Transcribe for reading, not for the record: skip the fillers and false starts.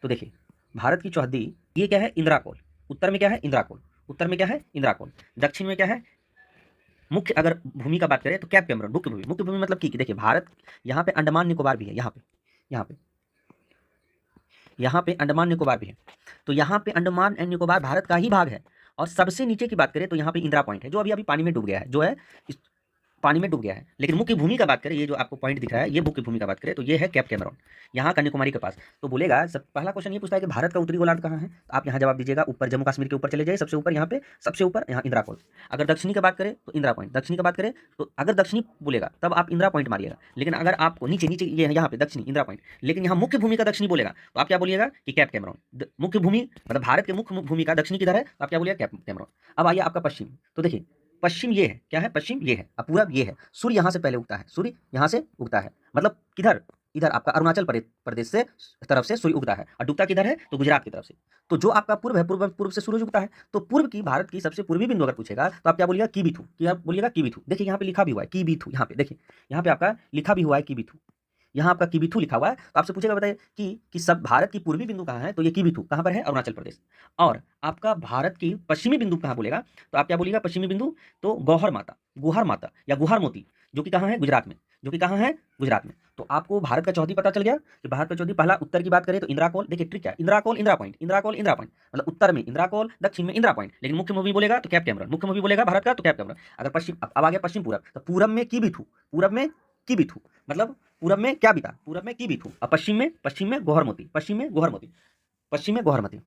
तो देखिए भारत की चौहद्दी, ये क्या है? इंदिरा कोल। उत्तर में क्या है? इंदिरा कोल। उत्तर में क्या है? इंदिरा कोल। दक्षिण में क्या है? मुख्य अगर भूमि का बात करें तो कैप कैमरून मुख्य भूमि। मुख्य भूमि मतलब कि देखिए भारत, यहाँ पे अंडमान निकोबार भी है, यहाँ पे यहाँ पे अंडमान निकोबार भी है। तो यहाँ पे अंडमान एंड निकोबार भारत का ही भाग है। और सबसे नीचे की बात करें तो यहाँ पे इंदिरा पॉइंट है, जो अभी अभी पानी में डूब गया है, जो है पानी में डूब गया है। लेकिन मुख्य भूमि का बात करें, ये जो आपको पॉइंट दिख रहा है, ये मुख्य भूमि का बात करें तो ये है कैप कैमरून, यहाँ कन्याकुमारी के पास। तो बोलेगा, सब पहला क्वेश्चन ये पूछता है कि भारत का उत्तरी गोलार्ध कहाँ है, तो आप यहाँ जवाब दीजिएगा ऊपर, जम्मू कश्मीर के ऊपर चले जाइए, सबसे ऊपर यहाँ पे, सबसे ऊपर यहाँ इंदिरा कोल। अगर दक्षिणी की बात करें तो इंदिरा पॉइंट, दक्षिणी की बात करें तो अगर दक्षिणी बोलेगा तब आप इंदिरा पॉइंट मारिएगा। लेकिन अगर आपको नीचे नीचे ये है यहाँ पे दक्षिणी इंदिरा पॉइंट, लेकिन यहाँ मुख्य भूमि का दक्षिणी बोलेगा तो आप क्या बोलिएगा कि कैप कैमरून। मुख्य भूमि मतलब भारत के मुख्य भूमि का दक्षिणी किधर है, तो आप क्या बोलिएगा? Cap Cameroon. अब आइए आपका पश्चिम। तो देखिए पश्चिम ये है, क्या है? पश्चिम ये है, अब पूरब ये है। सूर्य यहाँ से पहले उगता है, सूर्य यहाँ से उगता है, मतलब किधर? इधर आपका अरुणाचल प्रदेश से तरफ से सूर्य उगता है, और डूबता किधर है? तो गुजरात की तरफ से। तो जो आपका पूर्व है, पूर्व से सूरज उगता है। तो पूर्व की, भारत की सबसे पूर्वी बिंदु अगर पूछेगा तो आप क्या बोलिएगा? कीबीथू। क्या बोलिएगा? कीबीथू। देखिए यहाँ पे लिखा भी हुआ है कीबीथू, यहाँ पे देखिए, यहाँ पे आपका लिखा भी हुआ है कीबीथू, यहाँ आपका कीबीथू लिखा हुआ है। तो आपसे पूछेगा, बताइए कि सब भारत की पूर्वी बिंदु कहाँ है, तो ये कीबीथू कहाँ पर है? अरुणाचल प्रदेश। और आपका भारत की पश्चिमी बिंदु कहाँ बोलेगा, तो आप क्या बोलिएगा? पश्चिमी बिंदु तो गौहर माता, गुहार माता या गुहार मोती, जो कि कहाँ है? गुजरात में, जो कि कहाँ है? गुजरात में। तो आपको भारत का चौहद्दी पता चल गया कि भारत का चौहद्दी, पहला उत्तर की बात करें तो इंदिरा कोल। देखिए ट्रिक क्या है? इंदिरा कोल इंदिरा पॉइंट, इंदिरा कोल इंदिरा पॉइंट, मतलब उत्तर में इंदिरा कोल, दक्षिण में इंदिरा पॉइंट, लेकिन मुख्य भूमि बोलेगा तो कैप कैमरून। मुख्य भूमि बोलेगा भारत का तो कैप कैमरून। अगर पश्चिम, अब आ गया पश्चिम पूरब, तो पूरब में कीबीथू, पूरब में कीबीथू, मतलब पूरब में क्या बीता? पूरब में कीबीथू। और पश्चिम में गोहर मोती, पश्चिम में गोहर मोती, पश्चिम में गोहर मोती।